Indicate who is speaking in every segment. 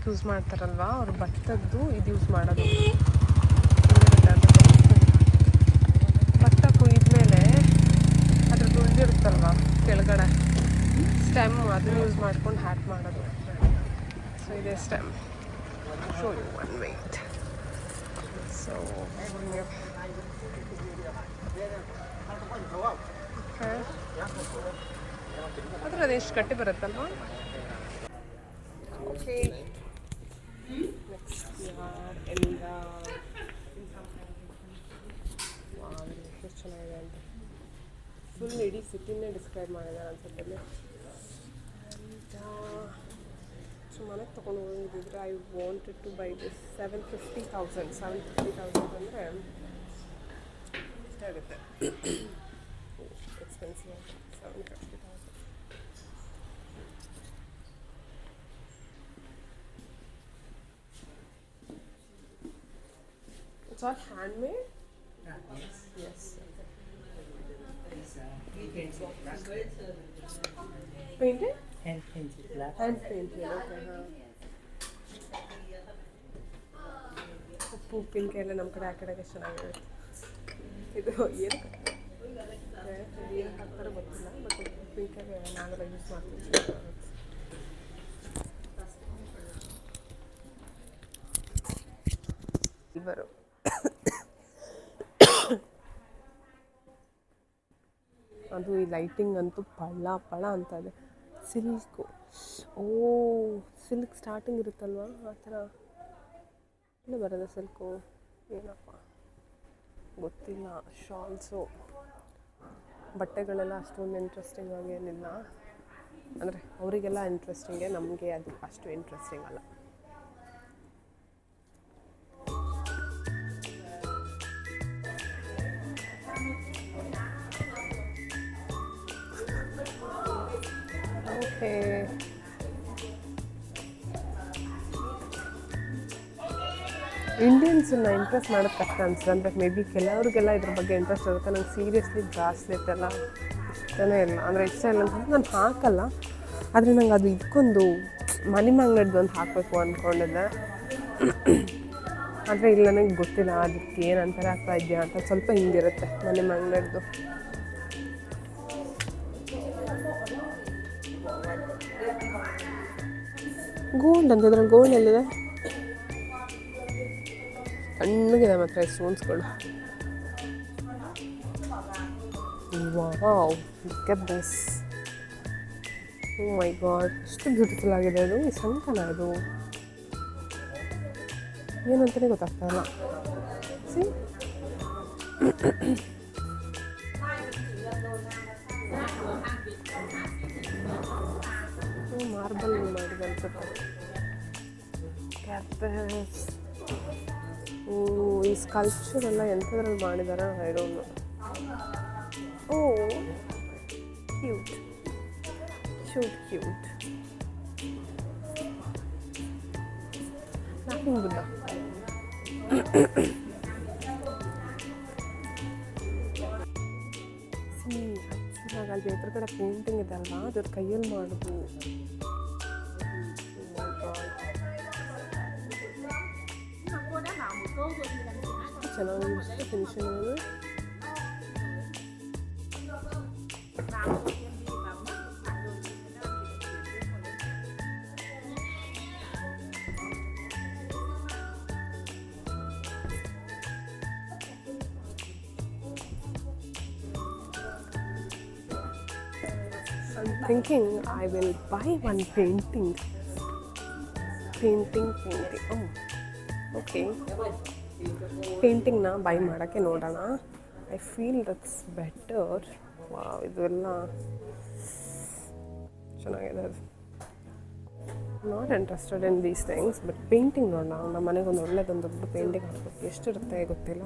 Speaker 1: ಮಾಡಕ್ಕೆ ಯೂಸ್ ಮಾಡ್ತಾರಲ್ವ, ಅವ್ರು ಭತ್ತದ್ದು ಇದು ಯೂಸ್ ಮಾಡೋದು. ಭತ್ತ ಕುಯ್ದ್ಮೇಲೆ ಅದ್ರದ್ದು ಉಳಿದಿರುತ್ತಲ್ವ ಕೆಳಗಡೆ ಸ್ಟೆಮ್, ಅದನ್ನು ಯೂಸ್ ಮಾಡ್ಕೊಂಡು ಹ್ಯಾಟ್ ಮಾಡೋದು. ಸೊ ಇದೇ stem. Show you one weight. So ಅದ್ರ ಅದೆಷ್ಟು ಗಟ್ಟಿ ಬರುತ್ತಲ್ವ. ಓಕೆ, ನೆಕ್ಸ್ಟ್ ಎಲ್ಲ ಎಷ್ಟು ಚೆನ್ನಾಗಿದೆ ಅಂತ ಫುಲ್ ಇಡೀ ಸಿಟಿನೇ ಡಿಸ್ಕ್ರೈಬ್ ಮಾಡಿದ್ದಾರೆ ಅನ್ಸುತ್ತಲ್ಲಿ. ಸೊ ಮನೆಗೆ ತೊಗೊಂಡು ಹೋಗಿದ್ರೆ I wanted to buy this. 750,000 ಅಂದರೆ ಎಷ್ಟಾಗುತ್ತೆ? Expensive. 750,000. It's all handmade? Yes. Painted?
Speaker 2: Hand painted black.
Speaker 1: Hand painted, okay. ಉಪ್ಪು ಉಪ್ಪಿನಕಾಯಿ ನಮ್ಮ ಕಡೆ ಆ ಕಡೆಗೆ ಚೆನ್ನಾಗಿರುತ್ತೆ. ಇದು ಏನು ಹಾಕ್ತಾರೆ ಗೊತ್ತಿಲ್ಲ, ಬಟ್ ಉಪ್ಪಿನಕಾಯಿ ನಾವೆಲ್ಲ ಯೂಸ್ ಮಾಡ್ತೀವಿ. ಇವರು ಅದು ಈ ಲೈಟಿಂಗ್ ಅಂತೂ ಪಳ ಅಂತ ಇದೆ. ಸಿಲ್ಕು, ಓ ಸಿಲ್ಕ್ ಸ್ಟಾರ್ಟಿಂಗ್ ಇರುತ್ತಲ್ವ ಆ ಥರ ಇಲ್ಲ ಬರೋದು ಸಿಲ್ಕು. ಏನಪ್ಪ ಗೊತ್ತಿಲ್ಲ. ಶಾಲ್ಸು, ಬಟ್ಟೆಗಳೆಲ್ಲ ಅಷ್ಟೊಂದು ಇಂಟ್ರೆಸ್ಟಿಂಗ್ ಆಗಿ ಏನಿಲ್ಲ. ಅಂದರೆ ಅವರಿಗೆಲ್ಲ ಇಂಟ್ರೆಸ್ಟಿಂಗೇ, ನಮಗೆ ಅದು ಅಷ್ಟು ಇಂಟ್ರೆಸ್ಟಿಂಗ್ ಅಲ್ಲ. ಓಕೆ, ಇಂಡಿಯನ್ಸನ್ನ ಇಂಟ್ರೆಸ್ಟ್ ಮಾಡೋದು ಕಷ್ಟ ಅನ್ಸುತ್ತೆ. ಅಂದರೆ ಮೇ ಬಿ ಕೆಲವ್ರಿಗೆಲ್ಲ ಇದ್ರ ಬಗ್ಗೆ ಇಂಟ್ರೆಸ್ಟ್ ಇರುತ್ತೆ. ನಂಗೆ ಸೀರಿಯಸ್ಲಿ ಬ್ರಾಸ್ಲೆಟ್ ಎಲ್ಲ ಇಷ್ಟನೇ ಇಲ್ಲ. ಅಂದರೆ ಇಷ್ಟ ಇಲ್ಲ ಅಂತ ನಾನು ಹಾಕಲ್ಲ, ಆದರೆ ನಂಗೆ ಅದು ಇದಕ್ಕೊಂದು ಮನಿ ಮ್ಯಾಗ್ನೆಟ್ದು ಒಂದು ಹಾಕಬೇಕು ಅಂದ್ಕೊಂಡಿದ್ದೆ. ಆದರೆ ಇಲ್ಲ, ನನಗೆ ಗೊತ್ತಿಲ್ಲ ಅದಕ್ಕೆ ಏನಂತಾರೆ ಆಗ್ತಾ ಇದೆಯಾ ಅಂತ. ಸ್ವಲ್ಪ ಹಿಂಗಿರುತ್ತೆ ಮನಿ ಮ್ಯಾಗ್ನೆಟ್ದು. ಗೋಲ್ಡ್ ಅಂತಿದ್ರೆ ಗೋಲ್ಡ್ ಎಲ್ಲಿದೆ? ಸಣ್ಣಗಿದೆ ಮಾತ್ರ ಸ್ಟೋನ್ಸ್ಗಳು. Wow, look at this. Oh my God, ಎಷ್ಟು ಬ್ಯೂಟಿಫುಲ್ ಆಗಿದೆ ಅದು. ಈ ಸಂಕನ ಇದು ಏನಂತಲೇ ಗೊತ್ತಾಗ್ತಾ ಇಲ್ಲ. ಸಿ, ಮಾರ್ಬಲ್ ಮಾಡಿದೆ ಅನ್ಸುತ್ತೆ. ಕ್ಯಾಪಸ್. ಓ, ಈ ಸ್ಕಲ್ಪ್ಚರ್ ಎಲ್ಲ ಎಂಥದ್ರಲ್ಲಿ ಮಾಡಿದಾರೆ I don't know. Oh cute cute cute. Laughing Buddha. ಆ್ಯಕ್ಚುಲಾಗಿ ಅಲ್ಲಿ ಎದುರು ಕಡೆ ಪೇಂಟಿಂಗ್ ಇದೆ ಅಲ್ವಾ, ಅದ್ರ ಕೈಯಲ್ಲಿ ಮಾಡೋದು. ಚೆನ್ನಾಗಿ finishing. I'm thinking I will buy one painting. Oh, okay. ಪೇಂಟಿಂಗ್ನ ಬೈ ಮಾಡೋಕ್ಕೆ ನೋಡೋಣ. I feel that's better. Wow, ಇದೆಲ್ಲ ಚೆನ್ನಾಗಿದೆ. ಅದು not interested in these things, but painting ನೋಡೋಣ. ನಮ್ಮ ಮನೆಗೊಂದು ಒಳ್ಳೆದೊಂದು ದೊಡ್ಡ ಪೇಂಟಿಂಗ್ ಹಾಕ್ಬೇಕು. ಎಷ್ಟಿರುತ್ತೆ ಗೊತ್ತಿಲ್ಲ,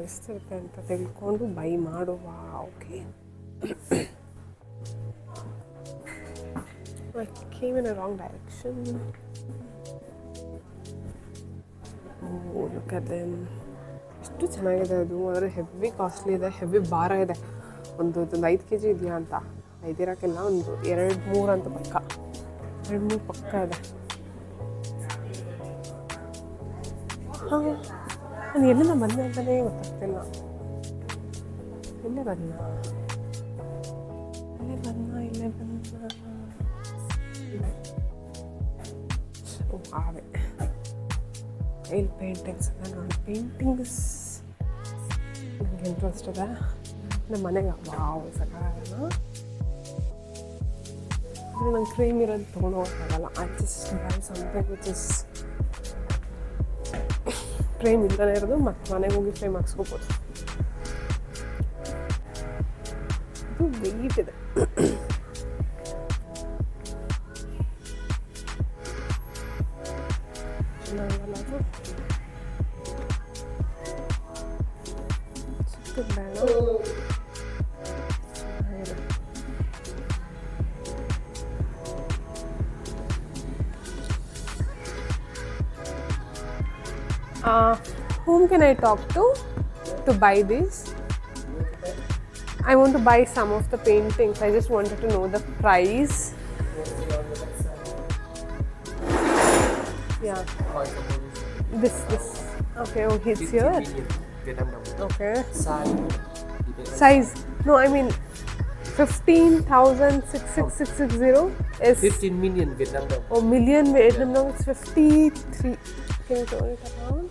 Speaker 1: ಎಷ್ಟಿರುತ್ತೆ ಅಂತ ತಿಳ್ಕೊಂಡು ಬೈ ಮಾಡುವ. Okay, I came in a wrong direction. Oh, look at them. ಎಷ್ಟು ಚೆನ್ನಾಗಿದೆ ಅದು. ಆದರೆ ಹೆವಿ ಕಾಸ್ಟ್ಲಿ ಇದೆ, ಹೆವಿ ಭಾರ ಇದೆ. ಒಂದು 5 kg ಇದೆಯಾ ಅಂತ. 5 ಇರೋಕ್ಕಿಲ್ಲ, ಒಂದು 2-3 ಅಂತ ಪಕ್ಕ. 2-3 ಪಕ್ಕ ಇದೆ. ಹಾಂ, ನಾನು ಎಲ್ಲಿಂದ ಬಂದೆ ಅಂತಲೇ ಗೊತ್ತಾಗ್ತಿಲ್ಲ. ಇಲ್ಲೇ ಬಂದ. ಓ ಆವೆ ಇಲ್ಲಿ ಪೇಂಟಿಂಗ್ಸ್ ಅದ ನೋಡಿ. ಪೇಂಟಿಂಗ್ಸ್ ನನಗೆ ಇಂಟ್ರೆಸ್ಟ್ ಇದೆ. ನಮ್ಮ ಮನೆಗೆ ವಾವ್ ಸಕಾಲ. ಆದರೆ ನಂಗೆ ಕ್ರೀಮ್ ಇರೋದು ತೊಗೊಂಡೋಗೋಕ್ಕಾಗಲ್ಲ. I just buy something which is frame ಇಲ್ಲದೇ ಇರೋದು, ಮತ್ತು ಮನೆಗೆ ಹೋಗಿ ಫ್ರೇಮ್ ಹಾಕ್ಸ್ಕೋಬೋದು. ಇದು ವೆಯ್ಟ್ ಇದೆ. ಚೆನ್ನಾಗಲ್ಲ ಅದು. ಚಿಕ್ಕದು ಬೇಡ. ಚೆನ್ನಾಗಿದೆ. Whom can I talk to buy these? I want to buy some of the paintings. I just wanted to know the price. Yeah. This. Okay, oh, it's here. Okay. Size. No, I mean 15,66660 is
Speaker 2: 15 million Vietnam đồng.
Speaker 1: Oh, million Vietnam dong. It's 53. Can you turn it around?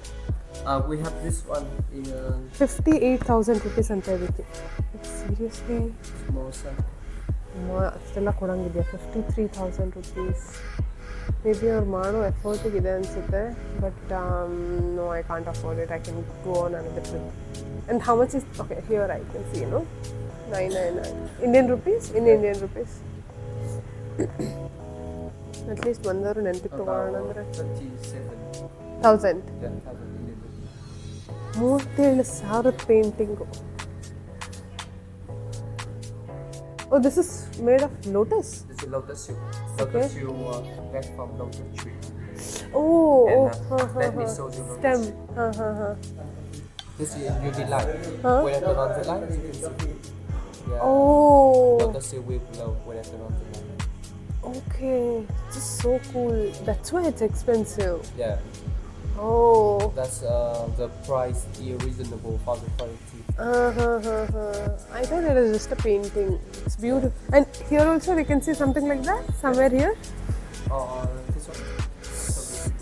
Speaker 2: We have this one in
Speaker 1: 58,000 rupees ಅಂತ ಇದಕ್ಕೆ. Seriously?
Speaker 2: small size.
Speaker 1: ಅಷ್ಟೆಲ್ಲ ಕೊಡಂಗಿದೆಯಾ? 53,000 rupees. Maybe ಅವ್ರು ಮಾಡೋ ಎಫರ್ಟಿಗಿದೆ ಅನಿಸುತ್ತೆ. But no, I can't afford it. I can go on another trip. And how much is? Okay, here I can see, no, 999 Indian rupees. In Indian rupees. At least ಒಂದವರು ನೆನಪಿಗೆ ತೊಗೊಳ್ಳೋಣ ಅಂದರೆ
Speaker 2: 27,000
Speaker 1: 1000.
Speaker 2: Indian rupees.
Speaker 1: 37,000 painting. Oh, this is made of lotus?
Speaker 2: This is lotus shoe.
Speaker 1: Okay.
Speaker 2: Lotus shoe get from lotus tree.
Speaker 1: Oh,
Speaker 2: And,
Speaker 1: let
Speaker 2: me show you
Speaker 1: stem.
Speaker 2: This is UV light.
Speaker 1: Huh?
Speaker 2: When I turn on the light, you can see. Yeah.
Speaker 1: Oh,
Speaker 2: Lotus shoe will glow when I turn on the light.
Speaker 1: okay. This is so cool. That's why it's expensive.
Speaker 2: Yeah.
Speaker 1: Oh.
Speaker 2: That's the price is reasonable for the quality.
Speaker 1: I thought it was just a painting. It's beautiful. And here also we can see something like that somewhere here.
Speaker 2: This one.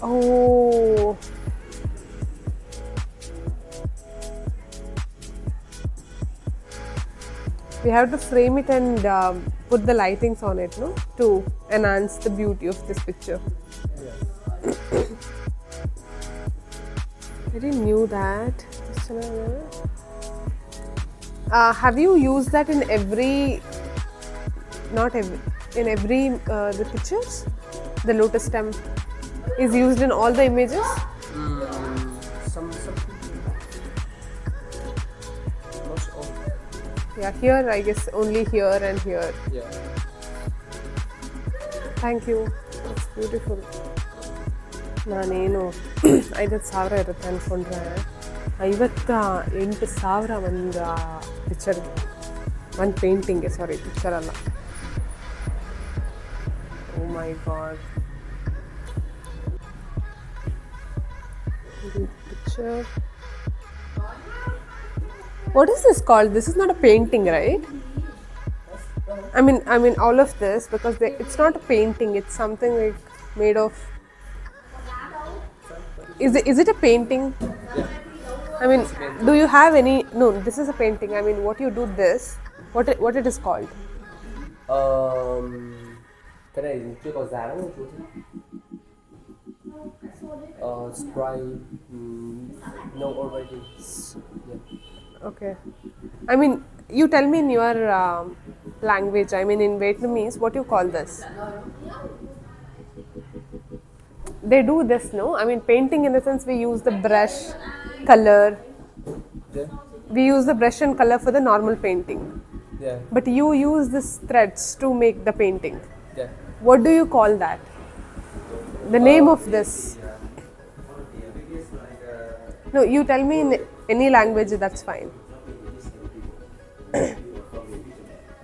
Speaker 1: Oh. We have to frame it and put the lightings on it, no? To enhance the beauty of this picture.
Speaker 2: Yeah.
Speaker 1: I didn't knew that. Have you used that in every? Not every. In every the pictures, the lotus stem is used in all the images.
Speaker 2: Some most of.
Speaker 1: Yeah, here I guess only here and here.
Speaker 2: Yeah.
Speaker 1: Thank you. It's beautiful. ನಾನೇನು 50,000 ಇರುತ್ತೆ ಅಂದ್ಕೊಂಡ್ರೆ 58,000 ಒಂದು ಪಿಕ್ಚರ್ಗೆ, ಒಂದು ಪೇಂಟಿಂಗ್ಗೆ. ಸಾರಿ, picture ಅಲ್ಲ. ಓ my god. Picture. What is this called? This is not a painting, right? I mean all of this, because it's not a painting. It's something like made of. Is it a painting?
Speaker 2: Yeah.
Speaker 1: I mean, do you have any? No, this is a painting. I mean, what you do this? What it is called?
Speaker 2: Cái này chưa có dáng đâu chú. Spray. No already. Yeah.
Speaker 1: Okay. I mean, you tell me in your language. I mean, in Vietnamese, what you call this? They do this, no? I mean, painting in the sense we use the brush, color.
Speaker 2: Yeah.
Speaker 1: We use the brush and color for the normal painting.
Speaker 2: Yeah.
Speaker 1: But you use this threads to make the painting.
Speaker 2: Yeah.
Speaker 1: What do you call that? The name of this? No, you tell me in any language, that's fine.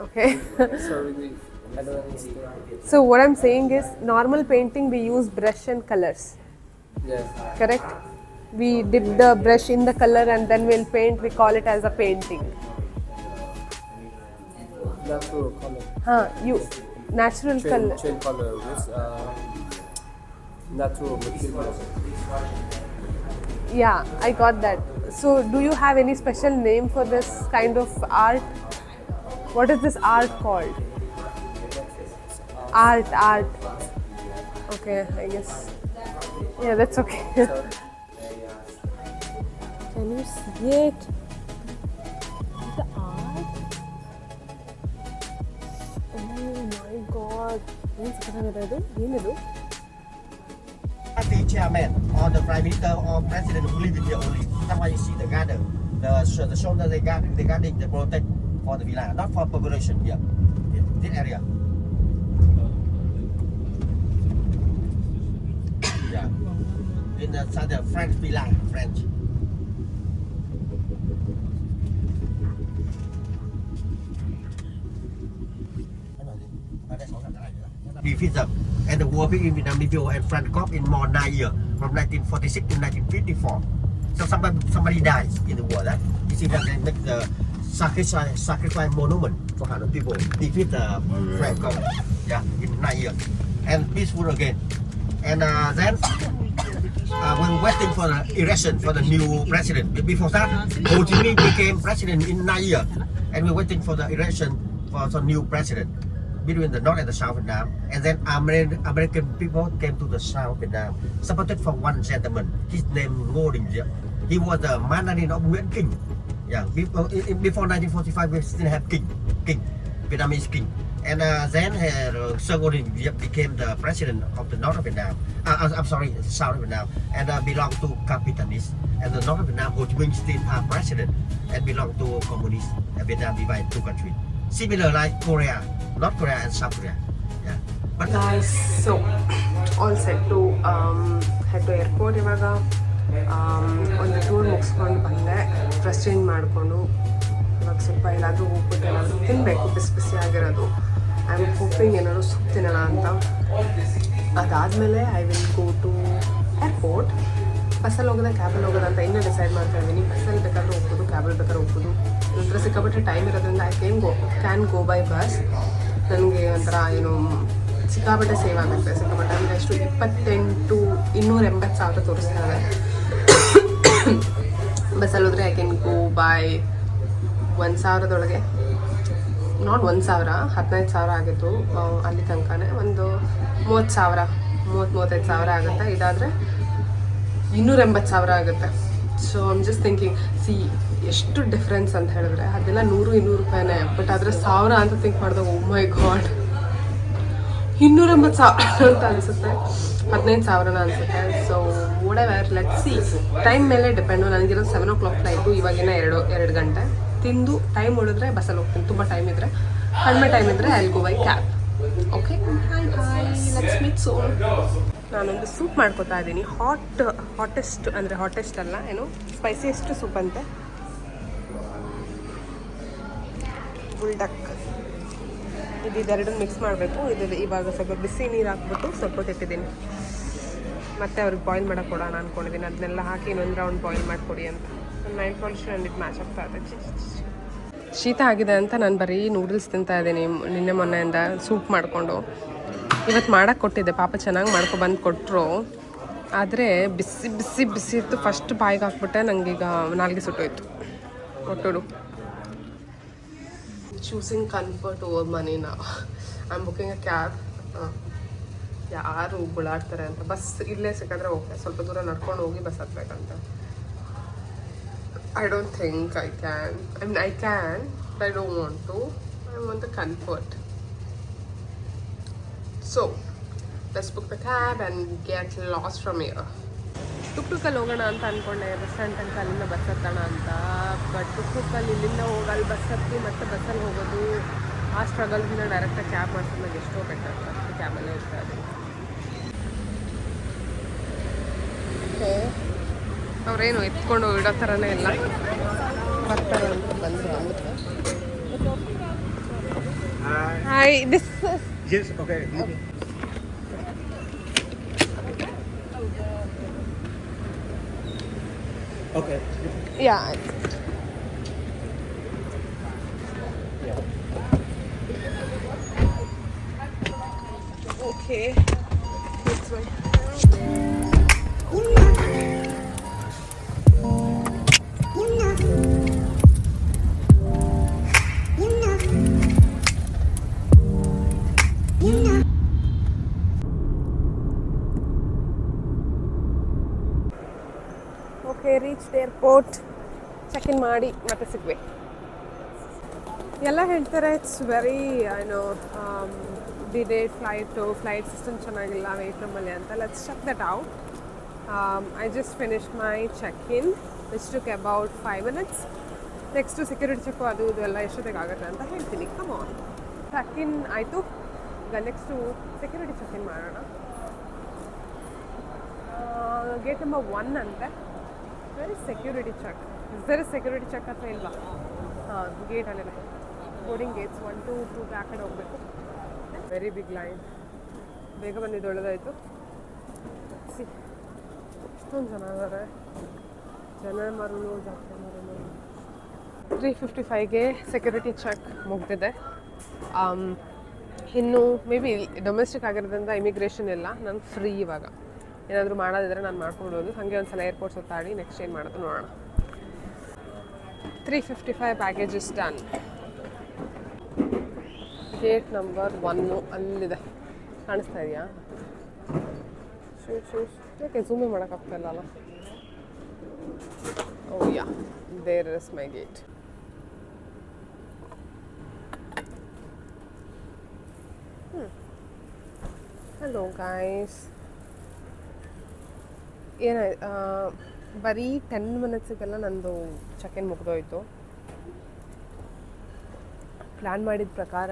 Speaker 1: Okay.
Speaker 2: Sorry, I don't understand.
Speaker 1: So what I'm saying is, normal painting we use brush and colors.
Speaker 2: Yeah.
Speaker 1: Correct? We dip the brush in the color and then we'll paint. We call it as a painting.
Speaker 2: Natural color.
Speaker 1: You natural color.
Speaker 2: Chain color with natural material.
Speaker 1: Yeah, I got that. So, do you have any special name for this kind of art? What is this art called? Art. Okay, I guess. Yeah, that's okay. Can you see it? The art? Oh my god. ಏನಿದು?
Speaker 3: The chairman or the prime minister or president who live in here only. That's why you see the garden, the shoulder they garden they protect for the villa, not for population here. In this area. Yeah. In the French villa, French. We visit and the war between Vietnam and France Corps in more 9 years, from 1946 to 1954. So somebody dies in the war. That you see that they make the sacrifice monument for 100 people. Defeat the France Corps, yeah, in 9 years, and peaceful again. And then when waiting for the election for the new president. Before that, Ho Chi Minh became president in 9 years, and we're waiting for the election for some new president between the north and the south Vietnam. And then American people came to the south Vietnam, supported for one gentleman. His name Ngô Đình Diệm. He was the Mandarin of Nguyễn King. Yeah, before 1945 we still have king, Vietnamese king. And then Sir Ngô Đình Diệm became the president of the north of Vietnam. I'm sorry, south of Vietnam, and belonged to capitalists. And the north of Vietnam, Ho Chi Minh still president and belonged to communists. And Vietnam divided two countries, similar like Korea, North Korea and South Korea. Yeah. But
Speaker 1: Nice. So, all set to head to airport ಇವಾಗ ಒಂದು tour ಮುಗಿಸ್ಕೊಂಡು ಬಂದೆ, dress change ಮಾಡಿಕೊಂಡು ಇವಾಗ ಸ್ವಲ್ಪ ಎಲ್ಲಾದರೂ ಹೋಗ್ಬಿಟ್ಟು ಏನಾದರೂ ತಿನ್ನಬೇಕು, ಬಿಸಿ ಆಗಿರೋದು. ಐ ಆಮ್ ಹೋಪಿಂಗ್ ಏನಾದ್ರು ಸೂಪ್ ತಿನ್ನೋಣ ಅಂತ. ಅದಾದಮೇಲೆ I will go to airport. ಬಸ್ಸಲ್ಲಿ ಹೋಗೋದ ಕ್ಯಾಬಲ್ಲಿ ಹೋಗೋದ ಅಂತ ಇನ್ನೂ ಡಿಸೈಡ್ ಮಾಡ್ತಾ ಇದ್ದೀನಿ. ಬಸ್ಸಲ್ಲಿ ಬೇಕಾದ್ರೆ ಹೋಗ್ಬೋದು, ಕ್ಯಾಬಲ್ಲಿ ಬೇಕಾದ್ರೆ ಹೋಗ್ಬೋದು. ನಂತರ ಸಿಕ್ಕಾಪಟ್ಟೆ ಟೈಮ್ ಇರೋದ್ರಿಂದ I can go by bus. ನನಗೆ ಒಂಥರ ಏನು ಸಿಕ್ಕಾಪಟ್ಟೆ ಸೇವ್ ಆಗುತ್ತೆ. ಸಿಕ್ಕಾಪಟ್ಟೆ ಅಂದರೆ ಎಷ್ಟು 280,000 ತೋರಿಸ್ತಾ ಇದೆ. ಬಸ್ಸಲ್ಲಿ ಹೋದರೆ I can go by 1,000 not 1,000, 15,000 ಆಗಿತ್ತು ಅಲ್ಲಿ ತನಕನೇ. ಒಂದು 30,000 ಆಗುತ್ತೆ. ಇದಾದರೆ 280,000 ಆಗುತ್ತೆ. ಸೊ ಐಮ್ ಜಸ್ಟ್ ಥಿಂಕಿಂಗ್, ಎಷ್ಟು ಡಿಫ್ರೆನ್ಸ್ ಅಂತ ಹೇಳಿದ್ರೆ ಅದೆಲ್ಲ 100-200 ರೂಪಾಯಿನೇ. ಬಟ್ ಆದರೆ 1,000 ಅಂತ ಥಿಂಕ್ ಮಾಡಿದಾಗ ಓ ಮೈ ಗಾಡ್, 280,000 ಅಂತ ಅನಿಸುತ್ತೆ, 15,000 ಅನಿಸುತ್ತೆ. So whatever, let's see. Time ಮೇಲೆ ಡಿಪೆಂಡು. ನನಗಿರೋ 7 o'clock ಫ್ಲೈಟು, ಇವಾಗಿನ 2 ಗಂಟೆ. ತಿಂದು ಟೈಮ್ ಉಳಿದ್ರೆ ಬಸ್ಸಲ್ಲಿ ಹೋಗ್ತೀನಿ. ತುಂಬ ಟೈಮ್ ಇದ್ದರೆ, ಕಡಿಮೆ ಟೈಮ್ ಇದ್ದರೆ I will go by cab. Okay, let's meet soon. ನಾನೊಂದು ಸೂಪ್ ಮಾಡ್ಕೊತಾ ಇದ್ದೀನಿ. ಹಾಟೆಸ್ಟ್ ಅಲ್ಲ, ಏನು ಸ್ಪೈಸಿಯೆಸ್ಟ್ ಸೂಪ್ ಅಂತೆ. ಬುಲ್ಡಕ್ ಇದೆರಡನ್ನು ಮಿಕ್ಸ್ ಮಾಡಬೇಕು. ಇವಾಗ ಸ್ವಲ್ಪ ಬಿಸಿ ನೀರು ಹಾಕ್ಬಿಟ್ಟು ಸ್ವಲ್ಪ ಇಟ್ಟಿದ್ದೀನಿ. ಮತ್ತೆ ಅವ್ರಿಗೆ ಬಾಯ್ಲ್ ಮಾಡೋಕೆ ಕೊಡೋಣ ಅಂದ್ಕೊಂಡಿದ್ದೀನಿ. ಅದನ್ನೆಲ್ಲ ಹಾಕಿ ಇನ್ನೊಂದು ರೌಂಡ್ ಬಾಯ್ಲ್ ಮಾಡಿಕೊಡಿ ಅಂತ. ನೈಟ್ ಪಾಲಿಶ್ ಇದು ಮ್ಯಾಚ್ ಆಗ್ತಾ ಇದೆ. ಶೀತ ಆಗಿದೆ ಅಂತ ನಾನು ಬರೀ ನೂಡಲ್ಸ್ ತಿಂತಾ ಇದ್ದೀನಿ ನಿನ್ನೆ ಮೊನ್ನೆಯಿಂದ ಸೂಪ್ ಮಾಡಿಕೊಂಡು. ಇವತ್ತು ಮಾಡೋಕ್ಕೆ ಕೊಟ್ಟಿದ್ದೆ, ಪಾಪ ಚೆನ್ನಾಗಿ ಮಾಡ್ಕೊಬಂದು ಕೊಟ್ಟರು. ಆದರೆ ಬಿಸಿ ಇತ್ತು. ಫಸ್ಟ್ ಬಾಯಿಗೆ ಹಾಕ್ಬಿಟ್ಟೆ, ನನಗೀಗ ನಾಲ್ಗೆ ಸುಟ್ಟೋಯ್ತು ಕೊಟ್ಟೋಡು. ಚೂಸಿಂಗ್ ಕನ್ಫರ್ಟ್ ಓವರ್ ಮನಿ ನಾವು. I am booking a cab. ಯಾರು ಗುಳಾಡ್ತಾರೆ ಅಂತ. ಬಸ್ ಇಲ್ಲೇ ಸಿಕ್ಕಿದ್ರೆ ಓಕೆ, ಸ್ವಲ್ಪ ದೂರ ನಡ್ಕೊಂಡು ಹೋಗಿ bus ಹತ್ಬೇಕಂತ. I don't think I can. I mean, I can, but I don't want to. I want the comfort. So, let's book the cab and get lost from here. ಟುಕ್ಟುಕಲ್ಲಿ ಹೋಗೋಣ ಅಂತ ಅಂದ್ಕೊಂಡೆ, bus stand ತನಕ ಅಲ್ಲಿಂದ bus ಹತ್ತೋಣ ಅಂತ. But ಟುಕ್ಟುಕಲ್ಲಿ ಇಲ್ಲಿಂದ ಹೋಗಲ್ಲಿ bus ಹತ್ತಿ ಮತ್ತೆ ಬಸ್ಸಲ್ಲಿ ಹೋಗೋದು, ಆ ಸ್ಟ್ರಗಲ್ದಿಂದ ಡೈರೆಕ್ಟಾಗಿ ಕ್ಯಾಬ್ ಮಾಡ್ಸೋದು ನನಗೆ ಎಷ್ಟೋ ಬೆಟರ್. ಫಸ್ಟ್ ಕ್ಯಾಬಲ್ಲೇ ಇರ್ತಾ ಇದ್ದೀನಿ. ಅವರೇನು ಎತ್ಕೊಂಡು ಇಡೋ ಥರನೇ ಇಲ್ಲ, ಬರ್ತಾರೆ ಅಂತ ಬಂದರು. Hi, this
Speaker 3: yes, okay. Okay.
Speaker 1: Yeah. Okay. This way. Okay reach airport check in ಮಾಡಿ ಮತ್ತೆ ಸಿಗ್ಬೇಕು. ಎಲ್ಲ ಹೇಳ್ತಾರೆ ಇಟ್ಸ್ ವೆರಿ ಏನೋ ಡಿಲೇ ಫ್ಲೈಟ್ ಸಿಸ್ಟಮ್ ಚೆನ್ನಾಗಿಲ್ಲ ವೆಯ್ಟ್ ರೂಮಲ್ಲಿ ಅಂತ. Let's check that out. I just finished my check in which took about 5 minutes. Next security check ಅದು ಇದು ಎಲ್ಲ ಎಷ್ಟೊತ್ತಿಗೆ ಆಗುತ್ತೆ ಅಂತ ಹೇಳ್ತೀನಿ. Come on. ಚೆಕ್ ಇನ್ ಆಯಿತು. ಈಗ ನೆಕ್ಸ್ಟು ಸೆಕ್ಯೂರಿಟಿ ಚೆಕ್ ಇನ್ ಮಾಡೋಣ. ಗೇಟ್ ನಂಬರ್ 1 ಅಂತೆ. Very security check. Is there security check ಅಥವಾ ಇಲ್ವಾ? ಹಾಂ, ಗೇಟಲ್ಲಿದೆ. ಬೋರ್ಡಿಂಗ್ ಗೇಟ್ಸ್ 1 to 2 ಆ ಕಡೆ ಹೋಗಬೇಕು. Very big line. ಬೇಗ ಬಂದಿದ್ದು ಒಳ್ಳೆದಾಯಿತು. ಸಿ ಎಷ್ಟೊಂದು ಜನ ಇದ್ದಾರೆ. ಜನ ಮರಳು ಜಾಸ್ತಿ ಮರಳು. 3:55ಗೆ ಸೆಕ್ಯೂರಿಟಿ ಚೆಕ್ ಮುಗ್ದಿದೆ. ಇನ್ನು ಮೇ ಬಿ ಡೊಮೆಸ್ಟಿಕ್ ಆಗಿರೋದ್ರಿಂದ ಇಮಿಗ್ರೇಷನ್ ಇಲ್ಲ. ನಾನು ಫ್ರೀ ಇವಾಗ. ಏನಾದರೂ ಮಾಡೋದಿದ್ರೆ ನಾನು ಮಾಡ್ಕೊಳ್ಬೋದು. ಹಾಗೆ ಒಂದು ಸಲ ಏರ್ಪೋರ್ಟ್ ಸುತ್ತಾಡಿ ನೆಕ್ಸ್ಟ್ ಏನು ಮಾಡೋದು ನೋಡೋಣ. 3:55 package is done. Gate number 1 ಅಲ್ಲಿದೆ. ಕಾಣಿಸ್ತಾ ಇದೆಯಾ? ಶೂಟ್ ಯಾಕೆ ಝೂಮೇ ಮಾಡೋಕ್ಕಾಗ್ತಾ ಇಲ್ಲ. Oh yeah, there is my gate. Hello guys. ಏನಾಯ್ತು, ಬರೀ 10 minutesಗೆಲ್ಲ ನಂದು ಚೆಕ್ ಇನ್ ಮುಗಿದೋಯ್ತು. ಪ್ಲ್ಯಾನ್ ಮಾಡಿದ ಪ್ರಕಾರ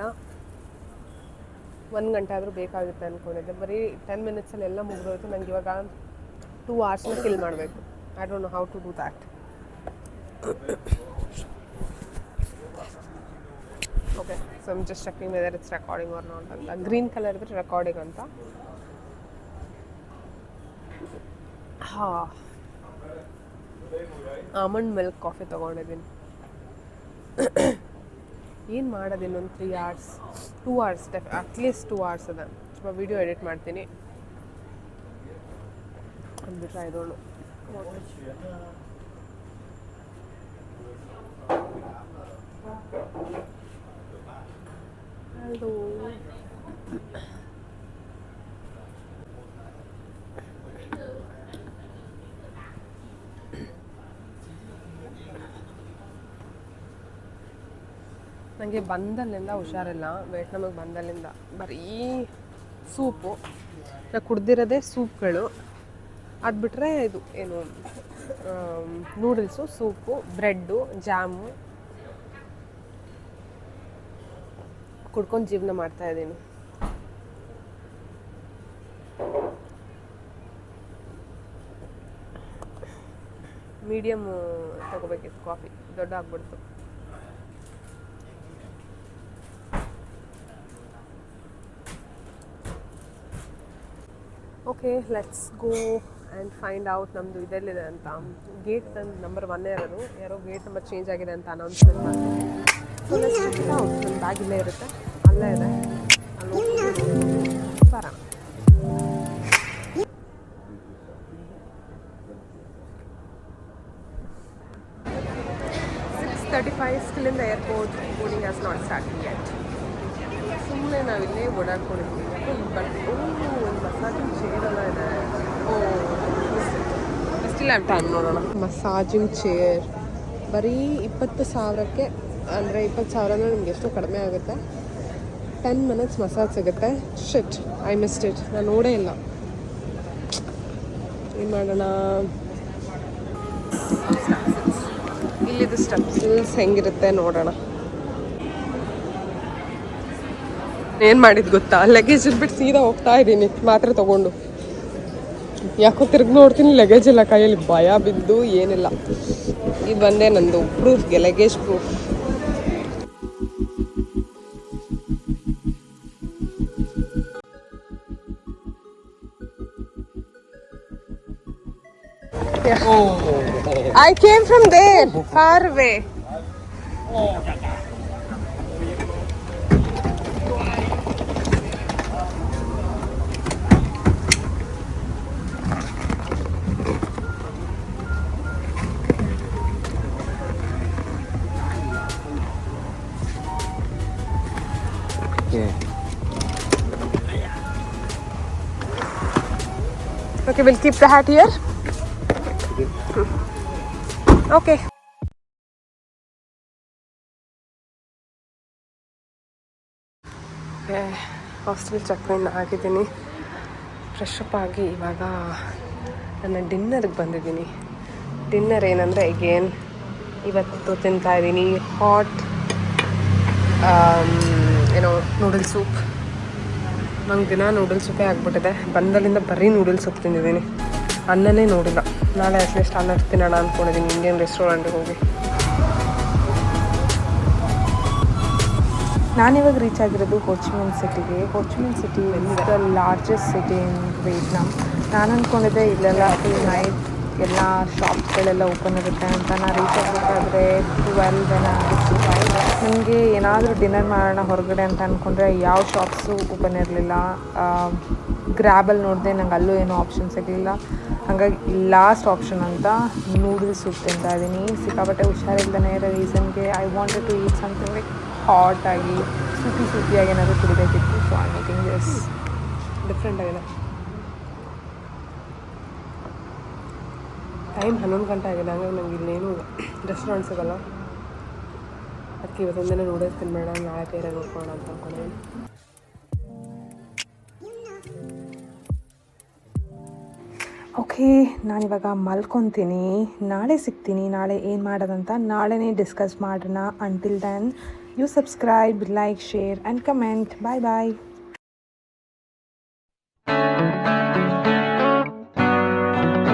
Speaker 1: 1 ಗಂಟೆ ಆದರೂ ಬೇಕಾಗುತ್ತೆ ಅಂದ್ಕೊಂಡಿದ್ದೆ. ಬರೀ 10 minutesಲ್ಲಿ ಎಲ್ಲ ಮುಗಿದೋಯ್ತು. ನಂಗೆ ಇವಾಗ 2 hours ಕಿಲ್ ಮಾಡಬೇಕು. I don't know how to do that. Okay, so I'm just checking whether it's recording or not ಅಂತ. ಗ್ರೀನ್ ಕಲರ್ ಇದ್ರೆ ರೆಕಾರ್ಡಿಂಗ್ ಅಂತ. ಹಾಂ, ಆಮಂಡ್ ಮಿಲ್ಕ್ ಕಾಫಿ ತೊಗೊಂಡಿದ್ದೀನಿ. ಏನು ಮಾಡೋದು ಇನ್ನೊಂದು 3 hours 2 hours ಅಟ್ಲೀಸ್ಟ್ 2 hours ಅದ. ಸ್ವಲ್ಪ ವೀಡಿಯೋ ಎಡಿಟ್ ಮಾಡ್ತೀನಿ ಅಂದ್ಬಿಟ್ರೆ ಇದೋಳು. ಹಲೋ, ನನಗೆ ಬಂದಲ್ಲಿಂದ ಹುಷಾರಿಲ್ಲ. ನಮಗೆ ಬಂದಲ್ಲಿಂದ ಬರೀ ಸೂಪು. ನಾನು ಕುಡ್ದಿರೋದೇ ಸೂಪ್ಗಳು. ಅದು ಬಿಟ್ಟರೆ ಇದು ಏನು ನೂಡಲ್ಸು, ಸೂಪು, ಬ್ರೆಡ್ಡು, ಜಾಮು ಕುಡ್ಕೊಂಡು ಜೀವನ ಮಾಡ್ತಾಯಿದ್ದೀನಿ. ಮೀಡಿಯಮ್ ತಗೋಬೇಕಿತ್ತು ಕಾಫಿ, ದೊಡ್ಡ ಆಗ್ಬಿಡ್ತು. Okay, let's go and find out ನಮ್ಮದು ಇದೆಲ್ಲಿದೆ ಅಂತ. ಗೇಟ್ ನಂಬರ್ 1 ಇರೋದು. ಯಾರೋ ಗೇಟ್ ನಂಬರ್ ಚೇಂಜ್ ಆಗಿದೆ ಅಂತ ಅನೌನ್ಸ್ಮೆಂಟ್ ಮಾಡ್ತೀನಿ. So let's check it out. ನನ್ನ ಬ್ಯಾಗ್ ಇಲ್ಲೇ ಇರುತ್ತೆ, ಅಲ್ಲೇ ಇದೆ. ಅಲ್ಲಿ ಬರೋಣ. still in the airport. Boarding has not started yet. ಸುಮ್ಮನೆ ನಾವಿಲ್ಲೇ ಓಡಾಡ್ಕೊಂಡಿದ್ದೀವಿ. ಬಟ್ ಒಂದು ಮಸಾಜಿಂಗ್ ಚೇರ್ ಎಲ್ಲ ಇದೆ. ಸ್ಟಿಲ್ ಹ್ಯಾವ್ ಟೈಮ್, ನೋಡೋಣ. ಮಸಾಜಿಂಗ್ ಚೇರ್ ಬರೀ 20,000ಕ್ಕೆ, ಅಂದರೆ 20,000 ಅಂದರೆ ನಿಮ್ಗೆ ಎಷ್ಟು ಕಡಿಮೆ ಆಗುತ್ತೆ. 10 minutes ಮಸಾಜ್ ಸಿಗುತ್ತೆ. ಶಿಟ್, ಐ ಮಿಸ್ಡ್ ಇಟ್. ನಾನು ನೋಡೇ ಇಲ್ಲ. ಏನು ಮಾಡೋಣ? ಇಲ್ಲಿದು ಸ್ಟೆಪ್ಸ್ ಹೆಂಗಿರುತ್ತೆ ನೋಡೋಣ. ಏನು ಮಾಡಿದ್ದು ಗೊತ್ತಾ, ಲಗೇಜ್ ಬಿಟ್ಟು ಸೀದಾ ಹೋಗ್ತಾ ಇದ್ದೀನಿ ಮಾತ್ರೆ ತೊಗೊಂಡು. ಯಾಕೋ ತಿರ್ಗಿ ನೋಡ್ತೀನಿ ಲಗೇಜ್ ಇಲ್ಲ ಕೈಯಲ್ಲಿ. ಭಯ ಬಿದ್ದು ಏನಿಲ್ಲ. ಇದು ಬಂದೇ ನಂದು ಪ್ರೂಫ್ಗೆ, luggage proof. I came from there, far away. Okay, we'll keep the hat here. Okay. Hostel check-in ಆಗಿದ್ದೀನಿ. ಫ್ರೆಶ್ ಅಪ್ ಆಗಿ ಇವಾಗ ನನ್ನ ಡಿನ್ನರ್ಗೆ ಬಂದಿದ್ದೀನಿ. ಡಿನ್ನರ್ ಏನಂದರೆ ಅಗೇನ್ ಇವತ್ತು ತಿಂತಾ ಇದ್ದೀನಿ ಹಾಟ್ ನೂಡಲ್ಸ್ ಸೂಪ್. ನಂಗೆ ದಿನ ನೂಡಲ್ಸ್ ಸೂಪೇ ಆಗಿಬಿಟ್ಟಿದೆ. ಬಂದಲ್ಲಿಂದ ಬರೀ ನೂಡಲ್ಸ್ ಸೂಪ್ ತಿಂದಿದ್ದೀನಿ, ಅನ್ನನೇ ನೋಡಿಲ್ಲ. ನಾಳೆ ಅಟ್ಲೀಸ್ಟ್ ಅನ್ನ ತಿನ್ನೋಣ ಅಂದ್ಕೊಂಡಿದ್ದೀನಿ ಇಂಡಿಯನ್ ರೆಸ್ಟೋರೆಂಟಿಗೆ ಹೋಗಿ.
Speaker 4: ನಾನಿವಾಗ ರೀಚ್ ಆಗಿರೋದು ಹೋಚಿಮಿನ್ ಸಿಟಿಗೆ. Ho Chi Minh city is the largest city in Vietnam. ನಾನು ಅಂದ್ಕೊಂಡಿದ್ದೆ ಇಲ್ಲೆಲ್ಲ ಫುಲ್ ನೈಟ್ ಎಲ್ಲ ಶಾಪ್ಸ್ಗಳೆಲ್ಲ ಓಪನ್ ಇರುತ್ತೆ ಅಂತ. ನಾನು ರೀಚ್ ಆಗಬೇಕಾದ್ರೆ 12 ಆಗಿತ್ತು. ನನಗೆ ಏನಾದರೂ ಡಿನ್ನರ್ ಮಾಡೋಣ ಹೊರಗಡೆ ಅಂತ ಅಂದ್ಕೊಂಡ್ರೆ ಯಾವ ಶಾಪ್ಸು ಓಪನ್ ಇರಲಿಲ್ಲ. ಗ್ರ್ಯಾಬಲ್ಲಿ ನೋಡಿದೆ, ನಂಗೆ ಅಲ್ಲೂ ಏನೂ ಆಪ್ಷನ್ ಸಿಗಲಿಲ್ಲ. ಹಾಗಾಗಿ ಲಾಸ್ಟ್ ಆಪ್ಷನ್ ಅಂತ ನೂಡಲ್ಸ್ ಸೂಪ್ ತಿಂತಾ ಇದ್ದೀನಿ. ಸಿಕ್ಕಾಪಟ್ಟೆ ಹುಷಾರಿಲ್ಲದೇ ಇರೋ ರೀಸನ್ಗೆ I wanted to eat something like hot ಆಗಿ ಸೂಪಿಯಾಗಿ ಏನಾದರೂ ಕುಡಿಬೇಕಿತ್ತು. So I making this
Speaker 1: different ಆಗಿದೆ. ಟೈಮ್ 11 ಗಂಟೆ ಆಗಿದೆ. ಹಂಗಾಗಿ ನಂಗೆ ಇಲ್ಲೇನೂ ರೆಸ್ಟೋರೆಂಟ್ ಸಿಗಲ್ಲ. ಅದಕ್ಕೆ ಇವತ್ತೊಂದಿನ ನೂಡಲ್ಸ್ ತಿನ್ಬೇಡ, ನಾಳೆ ಬೇರೆ ನೋಡ್ಕೊಳ್ಳೋಣ ಅಂತ ಅಂದ್ಕೊಂಡಿದ್ದೀನಿ.
Speaker 4: ಓಕೆ, ನಾನಿವಾಗ ಮಲ್ಕೊತೀನಿ. ನಾಳೆ ಸಿಗ್ತೀನಿ. ನಾಳೆ ಏನು ಮಾಡೋದಂತ ನಾಳೆನೇ ಡಿಸ್ಕಸ್ ಮಾಡೋಣ. Until then you subscribe, like, share and comment. Bye bye.